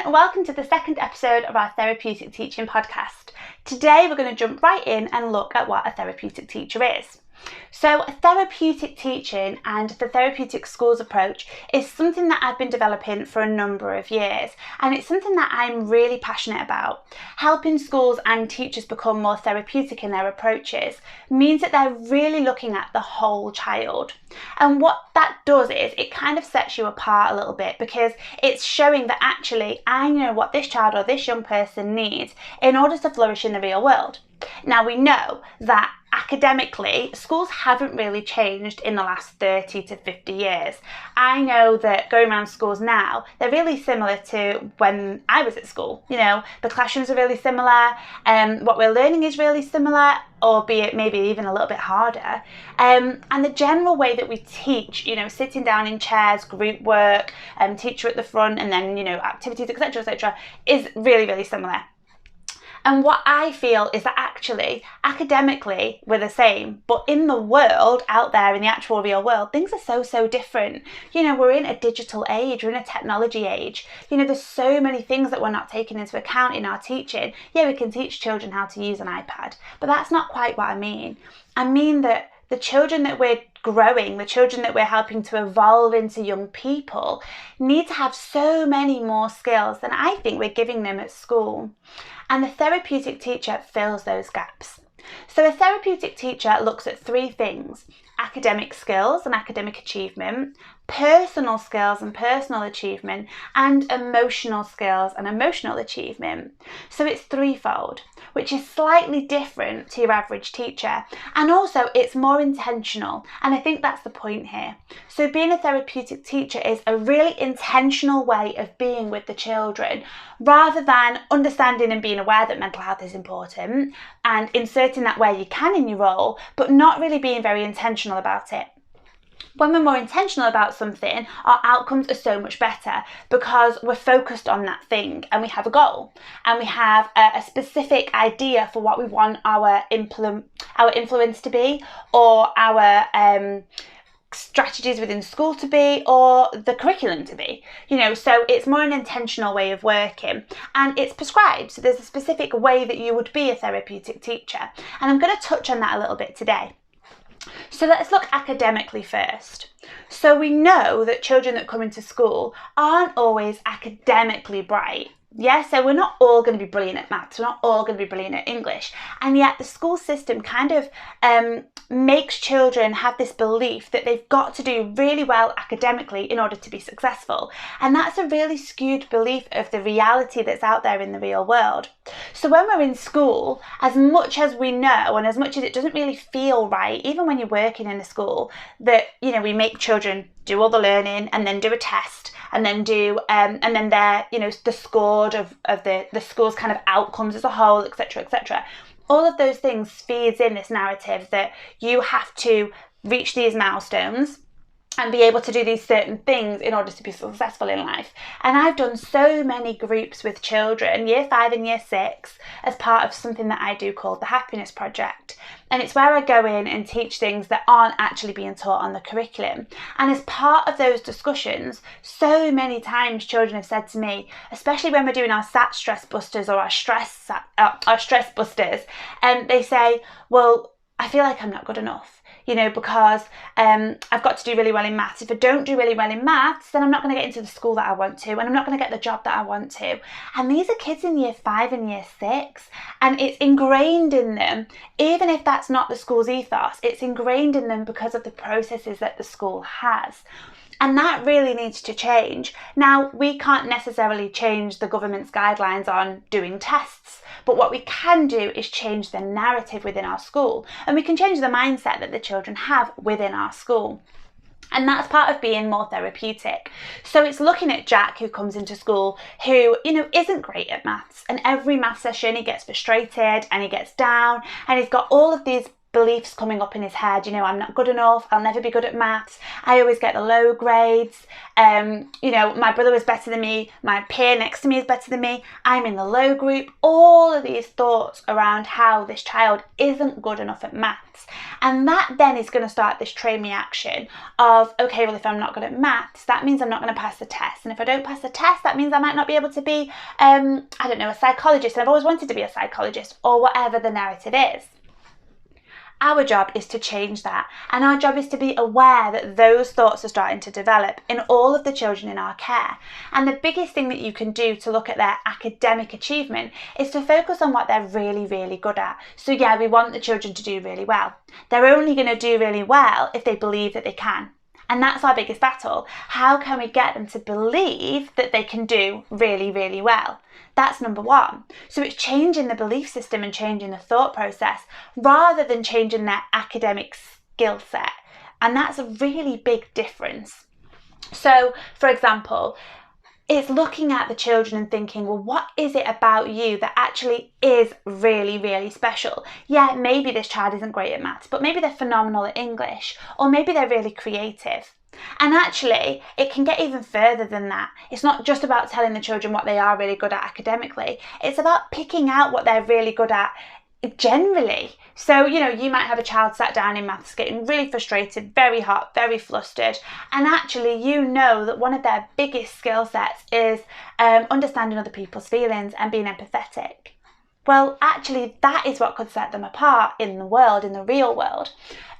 and welcome to the second episode of our Therapeutic Teaching podcast. Today we're going to jump right in and look at what a therapeutic teacher is. So therapeutic teaching and the therapeutic schools approach is something that I've been developing for a number of years, and it's something that I'm really passionate about. Helping schools and teachers become more therapeutic in their approaches means that they're really looking at the whole child. And what that does is it kind of sets you apart a little bit, because it's showing that actually I know what this child or this young person needs in order to flourish in the real world. Now, we know that academically, schools haven't really changed in the last 30 to 50 years. I know that going around schools now, they're really similar to when I was at school. You know, the classrooms are really similar, what we're learning is really similar, albeit maybe even a little bit harder. And the general way that we teach, you know, sitting down in chairs, group work, teacher at the front, and then, you know, activities, etc., is really, really similar. And what I feel is that actually, academically, we're the same, but in the world, out there in the actual real world, things are so different. You know, we're in a digital age, we're in a technology age. You know, there's so many things that we're not taking into account in our teaching. Yeah, we can teach children how to use an iPad, but that's not quite what I mean. I mean that the children that we're growing, the children that we're helping to evolve into young people, need to have so many more skills than I think we're giving them at school. And the therapeutic teacher fills those gaps. So a therapeutic teacher looks at three things: academic skills and academic achievement, personal skills and personal achievement, and emotional skills and emotional achievement. So it's threefold, which is slightly different to your average teacher. And also it's more intentional. And I think that's the point here. So being a therapeutic teacher is a really intentional way of being with the children, rather than understanding and being aware that mental health is important and inserting that where you can in your role, but not really being very intentional about it. When we're more intentional about something, our outcomes are so much better, because we're focused on that thing and we have a goal and we have a specific idea for what we want our influence to be, or our strategies within school to be, or the curriculum to be, you know. So it's more an intentional way of working, and it's prescribed. So there's a specific way that you would be a therapeutic teacher, and I'm going to touch on that a little bit today. So let's look academically first. So we know that children that come into school aren't always academically bright. Yeah, so we're not all going to be brilliant at maths, we're not all going to be brilliant at English. And yet the school system kind of makes children have this belief that they've got to do really well academically in order to be successful. And that's a really skewed belief of the reality that's out there in the real world. So when we're in school, as much as we know and as much as it doesn't really feel right, even when you're working in a school, that, you know, we make children do all the learning and then do a test and then do and then they're, you know, the scored of the school's kind of outcomes as a whole, etc. All of those things feeds in this narrative that you have to reach these milestones and be able to do these certain things in order to be successful in life. And I've done so many groups with children, year 5 and year 6, as part of something that I do called the Happiness Project. And it's where I go in and teach things that aren't actually being taught on the curriculum. And as part of those discussions, so many times children have said to me, especially when we're doing our SAT stress busters or our stress busters, and they say, well, I feel like I'm not good enough. You know, because I've got to do really well in maths. If I don't do really well in maths, then I'm not going to get into the school that I want to, and I'm not going to get the job that I want to. And these are kids in year 5 and year 6, and it's ingrained in them. Even if that's not the school's ethos, it's ingrained in them because of the processes that the school has. And that really needs to change. Now, we can't necessarily change the government's guidelines on doing tests, but what we can do is change the narrative within our school, and we can change the mindset that the children have within our school. And that's part of being more therapeutic. So it's looking at Jack, who comes into school, who, you know, isn't great at maths. And every math session he gets frustrated and he gets down, and he's got all of these beliefs coming up in his head. You know, I'm not good enough, I'll never be good at maths, I always get the low grades, you know, my brother was better than me, my peer next to me is better than me, I'm in the low group. All of these thoughts around how this child isn't good enough at maths. And that then is going to start this chain reaction of, okay, well, if I'm not good at maths, that means I'm not going to pass the test. And if I don't pass the test, that means I might not be able to be, I don't know, a psychologist. And I've always wanted to be a psychologist, or whatever the narrative is. Our job is to change that, and our job is to be aware that those thoughts are starting to develop in all of the children in our care. And the biggest thing that you can do to look at their academic achievement is to focus on what they're really, really good at. So yeah, we want the children to do really well. They're only going to do really well if they believe that they can. And that's our biggest battle. How can we get them to believe that they can do really, really well? That's number one. So it's changing the belief system and changing the thought process rather than changing their academic skill set. And that's a really big difference. So, for example, it's looking at the children and thinking, well, what is it about you that actually is really, really special? Yeah, maybe this child isn't great at maths, but maybe they're phenomenal at English, or maybe they're really creative. And actually, it can get even further than that. It's not just about telling the children what they are really good at academically. It's about picking out what they're really good at generally. So, you know, you might have a child sat down in maths getting really frustrated, very hot, very flustered, and actually you know that one of their biggest skill sets is understanding other people's feelings and being empathetic. Well, actually, that is what could set them apart in the world, in the real world.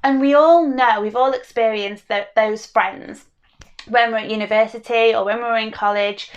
And we all know, we've all experienced those friends when we're at university or when we're in college,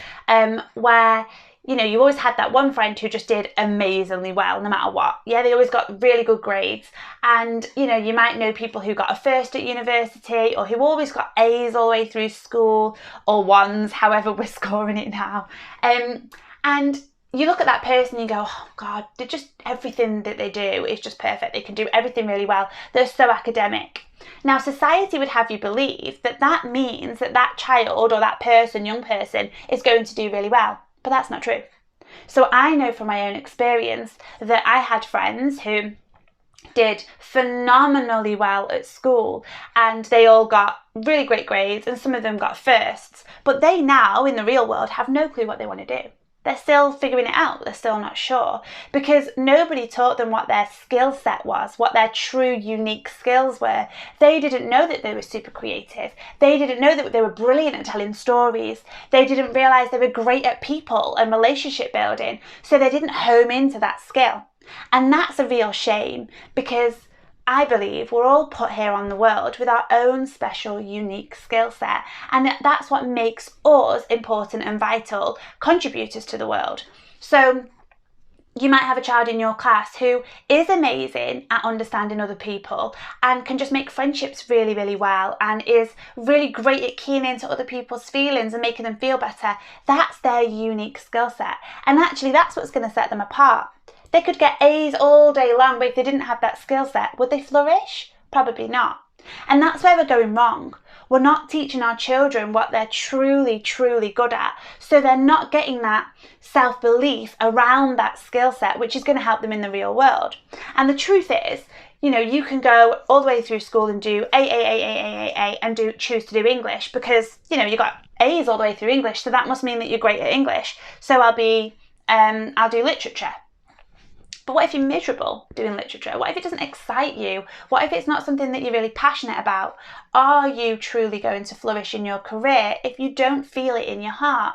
where, you know, you always had that one friend who just did amazingly well, no matter what. Yeah, they always got really good grades. And, you know, you might know people who got a first at university, or who always got A's all the way through school, or ones, however we're scoring it now. And you look at that person and you go, oh God, they're just, everything that they do is just perfect. They can do everything really well. They're so academic. Now, society would have you believe that that means that that child or that person, young person, is going to do really well. But that's not true. So I know from my own experience that I had friends who did phenomenally well at school, and they all got really great grades, and some of them got firsts. But they now, in the real world, have no clue what they want to do. They're still figuring it out. They're still not sure, because nobody taught them what their skill set was, what their true unique skills were. They didn't know that they were super creative. They didn't know that they were brilliant at telling stories. They didn't realise they were great at people and relationship building. So they didn't home into that skill. And that's a real shame, because I believe we're all put here on the world with our own special, unique skill set. And that's what makes us important and vital contributors to the world. So you might have a child in your class who is amazing at understanding other people and can just make friendships really, really well, and is really great at keying into other people's feelings and making them feel better. That's their unique skill set. And actually, that's what's going to set them apart. They could get A's all day long, but if they didn't have that skill set, would they flourish? Probably not. And that's where we're going wrong. We're not teaching our children what they're truly, truly good at. So they're not getting that self-belief around that skill set, which is going to help them in the real world. And the truth is, you know, you can go all the way through school and do A, and choose to do English because, you know, you got A's all the way through English. So that must mean that you're great at English. So I'll do literature. But what if you're miserable doing literature? What if it doesn't excite you? What if it's not something that you're really passionate about? Are you truly going to flourish in your career if you don't feel it in your heart?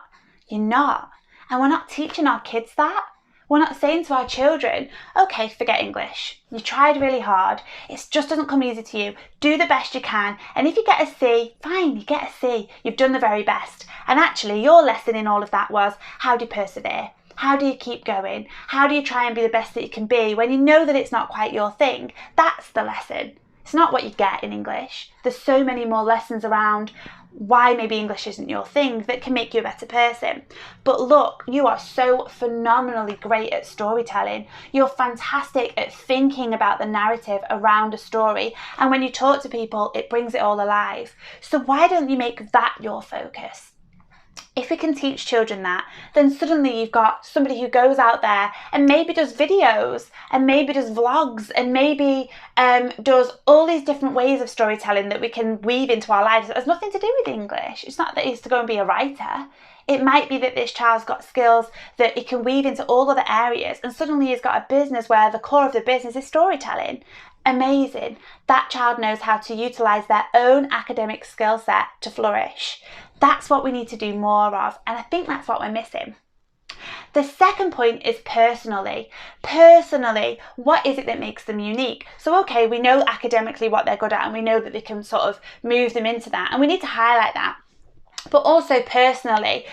You're not. And we're not teaching our kids that. We're not saying to our children, okay, forget English. You tried really hard. It just doesn't come easy to you. Do the best you can. And if you get a C, fine, you get a C. You've done the very best. And actually, your lesson in all of that was, how do you persevere? How do you keep going? How do you try and be the best that you can be when you know that it's not quite your thing? That's the lesson. It's not what you get in English. There's so many more lessons around why maybe English isn't your thing that can make you a better person. But look, you are so phenomenally great at storytelling. You're fantastic at thinking about the narrative around a story. And when you talk to people, it brings it all alive. So why don't you make that your focus? If we can teach children that, then suddenly you've got somebody who goes out there and maybe does videos and maybe does vlogs and maybe does all these different ways of storytelling that we can weave into our lives. It has nothing to do with English. It's not that he's to go and be a writer. It might be that this child's got skills that he can weave into all other areas, and suddenly he's got a business where the core of the business is storytelling. Amazing. That child knows how to utilise their own academic skill set to flourish. That's what we need to do more of, and I think that's what we're missing. The second point is personally. Personally, what is it that makes them unique? So, okay, we know academically what they're good at, and we know that they can sort of move them into that, and we need to highlight that. But also personally,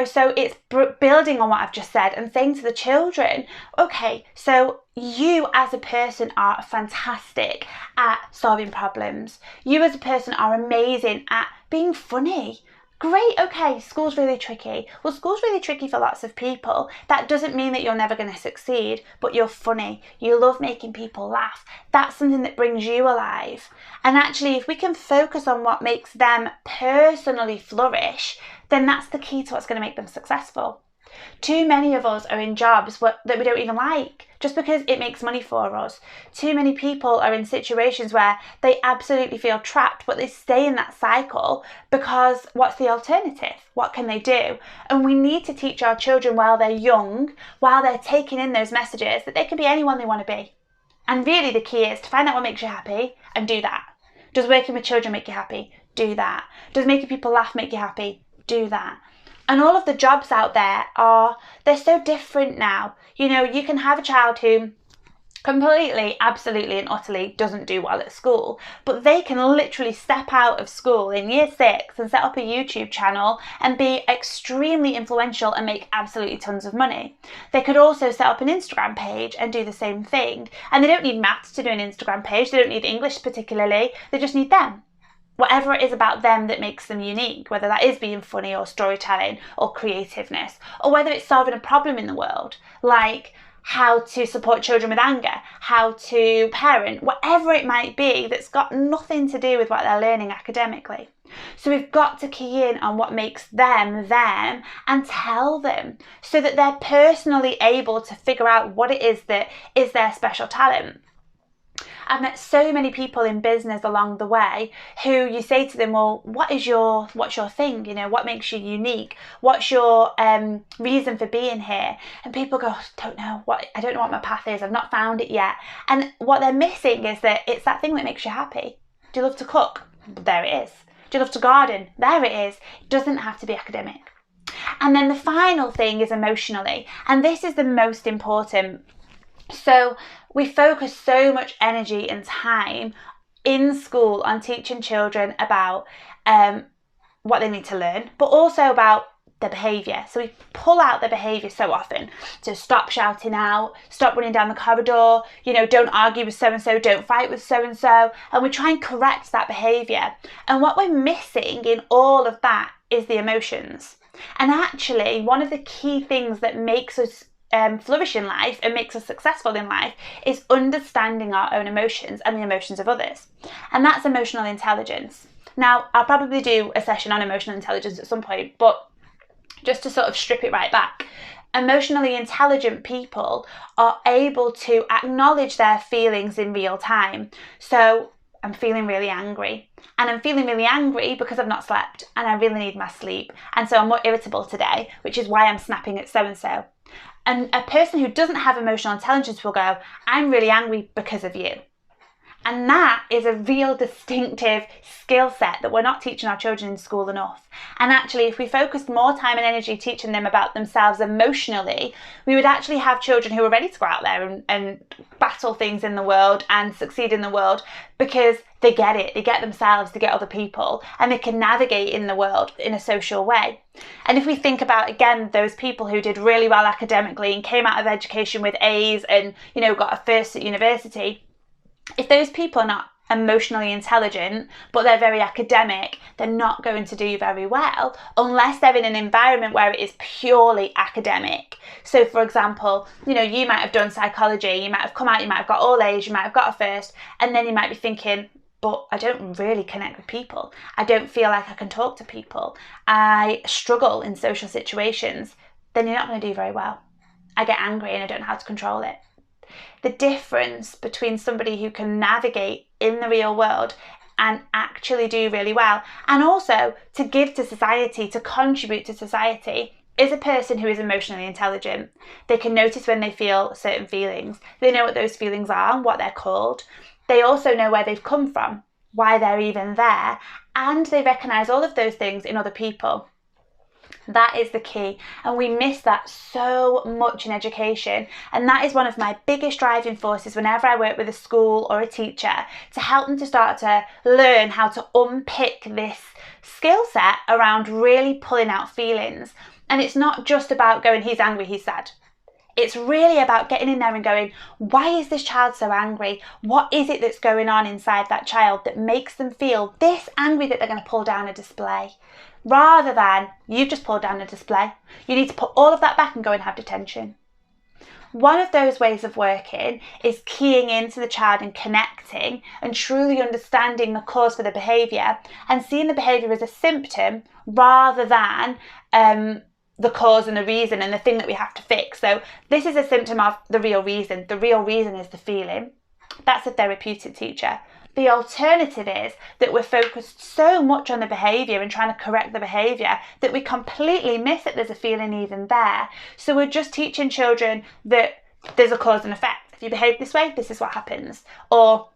so it's building on what I've just said and saying to the children, okay, so you as a person are fantastic at solving problems. You as a person are amazing at being funny. Great, okay, school's really tricky. Well, school's really tricky for lots of people. That doesn't mean that you're never going to succeed, but you're funny. You love making people laugh. That's something that brings you alive. And actually, if we can focus on what makes them personally flourish, then that's the key to what's going to make them successful. Too many of us are in jobs that we don't even like, just because it makes money for us. Too many people are in situations where they absolutely feel trapped, but they stay in that cycle because what's the alternative? What can they do? And we need to teach our children while they're young, while they're taking in those messages, that they can be anyone they want to be. And really the key is to find out what makes you happy and do that. Does working with children make you happy? Do that. Does making people laugh make you happy? Do that. And all of the jobs out there they're so different now. You can have a child who completely, absolutely and utterly doesn't do well at school, but they can literally step out of school in year 6 and set up a YouTube channel and be extremely influential and make absolutely tons of money. They could also set up an Instagram page and do the same thing. And they don't need maths to do an Instagram page. They don't need English particularly. They just need them. Whatever it is about them that makes them unique, whether that is being funny or storytelling or creativeness, or whether it's solving a problem in the world, like how to support children with anger, how to parent, whatever it might be that's got nothing to do with what they're learning academically. So we've got to key in on what makes them them and tell them so that they're personally able to figure out what it is that is their special talent. I've met so many people in business along the way who you say to them, well, what's your thing? What makes you unique? What's your reason for being here? And people go, I don't know what my path is. I've not found it yet. And what they're missing is that it's that thing that makes you happy. Do you love to cook? There it is. Do you love to garden? There it is. It doesn't have to be academic. And then the final thing is emotionally. And this is the most important. So we focus so much energy and time in school on teaching children about what they need to learn, but also about their behaviour. So we pull out their behaviour so often. So stop shouting out, stop running down the corridor, don't argue with so-and-so, don't fight with so-and-so. And we try and correct that behaviour. And what we're missing in all of that is the emotions. And actually, one of the key things that makes us flourish in life and makes us successful in life is understanding our own emotions and the emotions of others. And that's emotional intelligence. Now, I'll probably do a session on emotional intelligence at some point, but just to sort of strip it right back, emotionally intelligent people are able to acknowledge their feelings in real time. So I'm feeling really angry. And I'm feeling really angry because I've not slept and I really need my sleep. And so I'm more irritable today, which is why I'm snapping at so-and-so. And a person who doesn't have emotional intelligence will go, I'm really angry because of you. And that is a real distinctive skill set that we're not teaching our children in school enough. And actually, if we focused more time and energy teaching them about themselves emotionally, we would actually have children who are ready to go out there and battle things in the world and succeed in the world because they get it. They get themselves, they get other people, and they can navigate in the world in a social way. And if we think about, again, those people who did really well academically and came out of education with A's and, got a first at university, if those people are not emotionally intelligent, but they're very academic, they're not going to do very well unless they're in an environment where it is purely academic. So, for example, you might have done psychology, you might have come out, you might have got all A's, you might have got a first, and then you might be thinking, but I don't really connect with people. I don't feel like I can talk to people. I struggle in social situations. Then you're not going to do very well. I get angry and I don't know how to control it. The difference between somebody who can navigate in the real world and actually do really well, and also to give to society, to contribute to society, is a person who is emotionally intelligent. They can notice when they feel certain feelings. They know what those feelings are and what they're called. They also know where they've come from, why they're even there, and they recognise all of those things in other people. That is the key, and we miss that so much in education, and that is one of my biggest driving forces whenever I work with a school or a teacher, to help them to start to learn how to unpick this skill set around really pulling out feelings. And it's not just about going, he's angry, he's sad. It's really about getting in there and going, why is this child so angry? What is it that's going on inside that child that makes them feel this angry that they're going to pull down a display? Rather than, you've just pulled down a display. You need to put all of that back and go and have detention. One of those ways of working is keying into the child and connecting and truly understanding the cause for the behaviour and seeing the behaviour as a symptom rather than the cause and the reason and the thing that we have to fix. So this is a symptom of the real reason. The real reason is the feeling. That's a therapeutic teacher. The alternative is that we're focused so much on the behaviour and trying to correct the behaviour that we completely miss that there's a feeling even there. So we're just teaching children that there's a cause and effect. If you behave this way, this is what happens. Or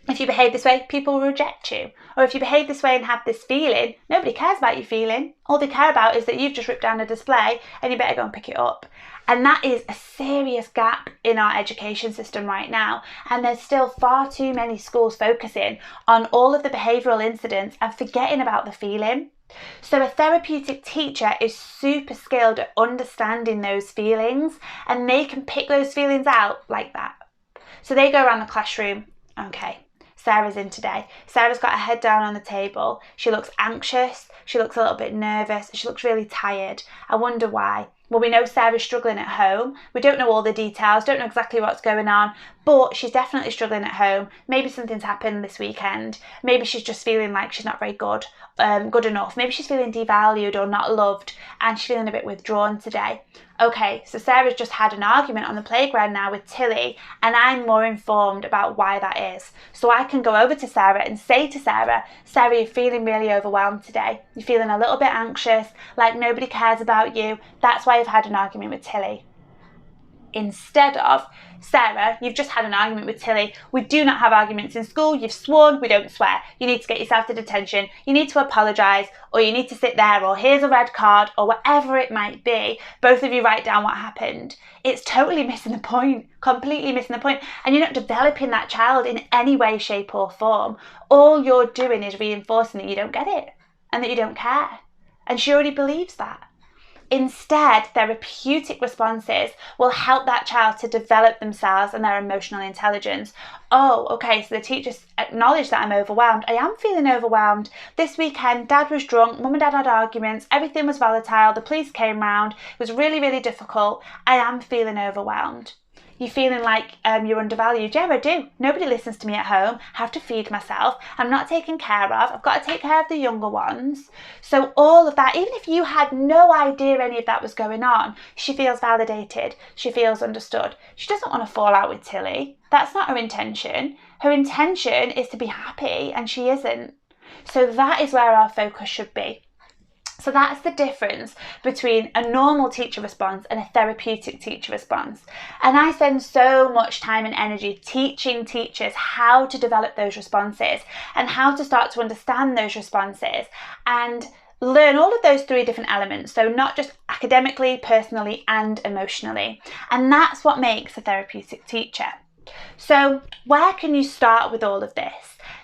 if you behave this way, people will reject you. Or if you behave this way and have this feeling, nobody cares about your feeling. All they care about is that you've just ripped down a display and you better go and pick it up. And that is a serious gap in our education system right now. And there's still far too many schools focusing on all of the behavioural incidents and forgetting about the feeling. So a therapeutic teacher is super skilled at understanding those feelings, and they can pick those feelings out like that. So they go around the classroom, okay, Sarah's in today. Sarah's got her head down on the table. She looks anxious. She looks a little bit nervous. She looks really tired. I wonder why. Well, we know Sarah's struggling at home. We don't know all the details, don't know exactly what's going on, but she's definitely struggling at home. Maybe something's happened this weekend. Maybe she's just feeling like she's not very good enough. Maybe she's feeling devalued or not loved, and she's feeling a bit withdrawn today. Okay, so Sarah's just had an argument on the playground now with Tilly, and I'm more informed about why that is. So I can go over to Sarah and say to Sarah, Sarah, you're feeling really overwhelmed today. You're feeling a little bit anxious, like nobody cares about you. That's why you've had an argument with Tilly. Instead of, Sarah, you've just had an argument with Tilly. We do not have arguments in school. You've sworn, we don't swear. You need to get yourself to detention. You need to apologise, or you need to sit there, or here's a red card, or whatever it might be. Both of you write down what happened. It's totally missing the point, completely missing the point. And you're not developing that child in any way, shape or form. All you're doing is reinforcing that you don't get it and that you don't care. And she already believes that. Instead, therapeutic responses will help that child to develop themselves and their emotional intelligence. Oh, okay, so the teachers acknowledge that I'm overwhelmed. I am feeling overwhelmed. This weekend, Dad was drunk, Mum and Dad had arguments, everything was volatile, the police came round, it was really, really difficult. I am feeling overwhelmed. You're feeling like you're undervalued. Yeah, I do. Nobody listens to me at home. I have to feed myself. I'm not taken care of. I've got to take care of the younger ones. So all of that, even if you had no idea any of that was going on, she feels validated. She feels understood. She doesn't want to fall out with Tilly. That's not her intention. Her intention is to be happy, and she isn't. So that is where our focus should be. So that's the difference between a normal teacher response and a therapeutic teacher response. And I spend so much time and energy teaching teachers how to develop those responses and how to start to understand those responses and learn all of those three different elements. So not just academically, personally, and emotionally. And that's what makes a therapeutic teacher. So where can you start with all of this?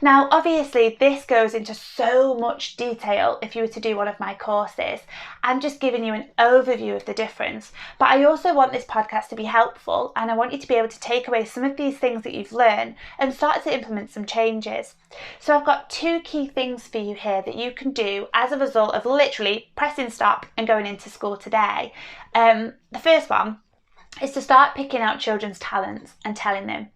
Now, obviously, this goes into so much detail if you were to do one of my courses. I'm just giving you an overview of the difference, but I also want this podcast to be helpful, and I want you to be able to take away some of these things that you've learned and start to implement some changes. So I've got two key things for you here that you can do as a result of literally pressing stop and going into school today. The first one is to start picking out children's talents and telling them.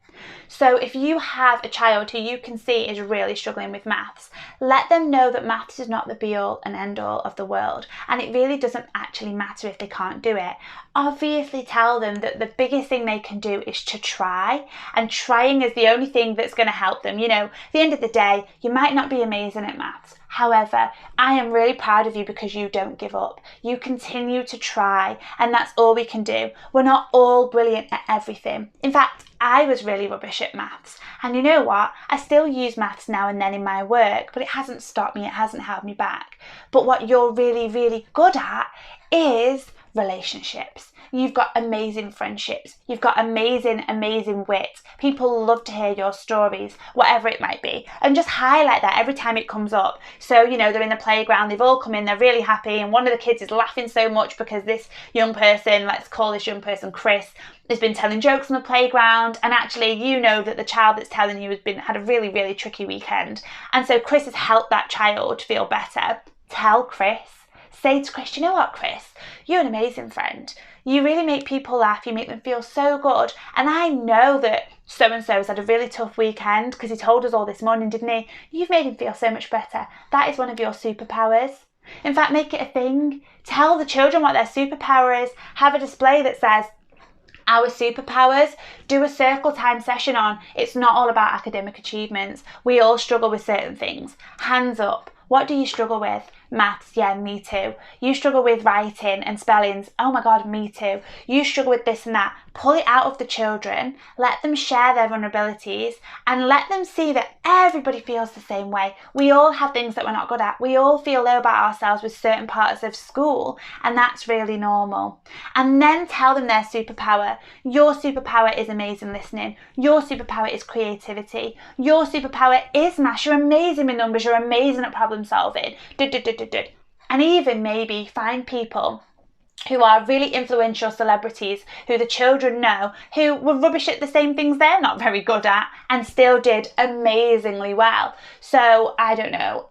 So if you have a child who you can see is really struggling with maths, let them know that maths is not the be all and end all of the world, and it really doesn't actually matter if they can't do it. Obviously tell them that the biggest thing they can do is to try, and trying is the only thing that's going to help them. You know, at the end of the day, you might not be amazing at maths. However, I am really proud of you because you don't give up. You continue to try, and that's all we can do. We're not all brilliant at everything. In fact, I was really rubbish at maths, and you know what? I still use maths now and then in my work, but it hasn't stopped me, it hasn't held me back. But what you're really, really good at is relationships. You've got amazing friendships. You've got amazing, amazing wit. People love to hear your stories, whatever it might be. And just highlight that every time it comes up. So, you know, they're in the playground, they've all come in, they're really happy, and one of the kids is laughing so much because this young person, let's call this young person Chris, has been telling jokes on the playground, and actually you know that the child that's telling you had a really, really tricky weekend. And so Chris has helped that child feel better. Tell Chris. Say to Chris, you know what, Chris? You're an amazing friend. You really make people laugh. You make them feel so good. And I know that so-and-so's had a really tough weekend because he told us all this morning, didn't he? You've made him feel so much better. That is one of your superpowers. In fact, make it a thing. Tell the children what their superpower is. Have a display that says, our superpowers. Do a circle time session on, it's not all about academic achievements. We all struggle with certain things. Hands up. What do you struggle with? Maths, yeah, me too. You struggle with writing and spellings, oh my God, me too. You struggle with this and that. Pull it out of the children, let them share their vulnerabilities, and let them see that everybody feels the same way. We all have things that we're not good at. We all feel low about ourselves with certain parts of school, and that's really normal. And then tell them their superpower. Your superpower is amazing listening. Your superpower is creativity. Your superpower is maths. You're amazing with numbers. You're amazing at problem solving. And even maybe find people who are really influential celebrities who the children know who were rubbish at the same things they're not very good at and still did amazingly well. So I don't know,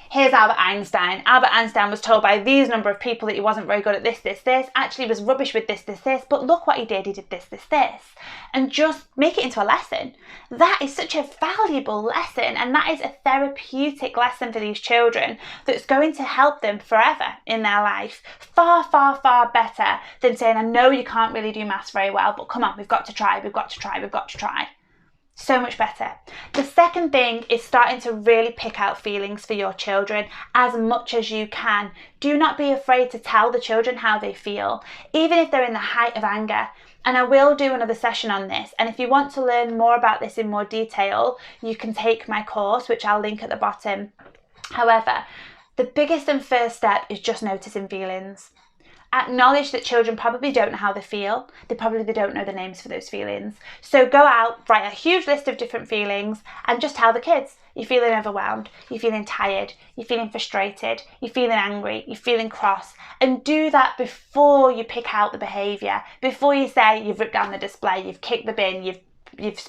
here's Albert Einstein. Albert Einstein was told by these number of people that he wasn't very good at this, actually was rubbish with this, but look what he did this. And just make it into a lesson. That is such a valuable lesson, and that is a therapeutic lesson for these children that's going to help them forever in their life. Far, far, far better than saying, I know you can't really do maths very well, but come on, we've got to try. So much better. The second thing is starting to really pick out feelings for your children as much as you can. Do not be afraid to tell the children how they feel, even if they're in the height of anger. And I will do another session on this. And if you want to learn more about this in more detail, you can take my course, which I'll link at the bottom. However, the biggest and first step is just noticing feelings. Acknowledge that children probably don't know how they feel. They probably don't know the names for those feelings. So go out, write a huge list of different feelings, and just tell the kids. You're feeling overwhelmed, you're feeling tired, you're feeling frustrated, you're feeling angry, you're feeling cross. And do that before you pick out the behaviour. Before you say you've ripped down the display, you've kicked the bin, you've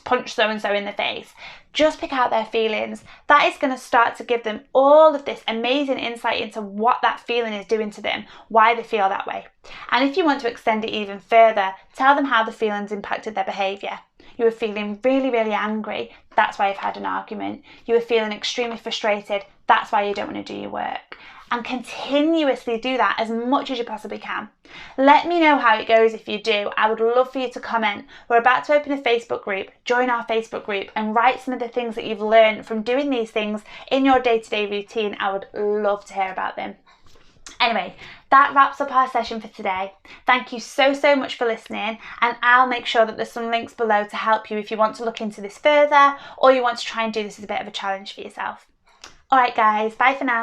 punched so-and-so in the face. Just pick out their feelings. That is going to start to give them all of this amazing insight into what that feeling is doing to them, why they feel that way. And if you want to extend it even further, tell them how the feelings impacted their behaviour. You were feeling really, really angry. That's why you've had an argument. You were feeling extremely frustrated. That's why you don't want to do your work. And continuously do that as much as you possibly can. Let me know how it goes if you do. I would love for you to comment. We're about to open a Facebook group. Join our Facebook group and write some of the things that you've learned from doing these things in your day-to-day routine. I would love to hear about them. Anyway, that wraps up our session for today. Thank you so much for listening, and I'll make sure that there's some links below to help you if you want to look into this further or you want to try and do this as a bit of a challenge for yourself. All right guys, bye for now.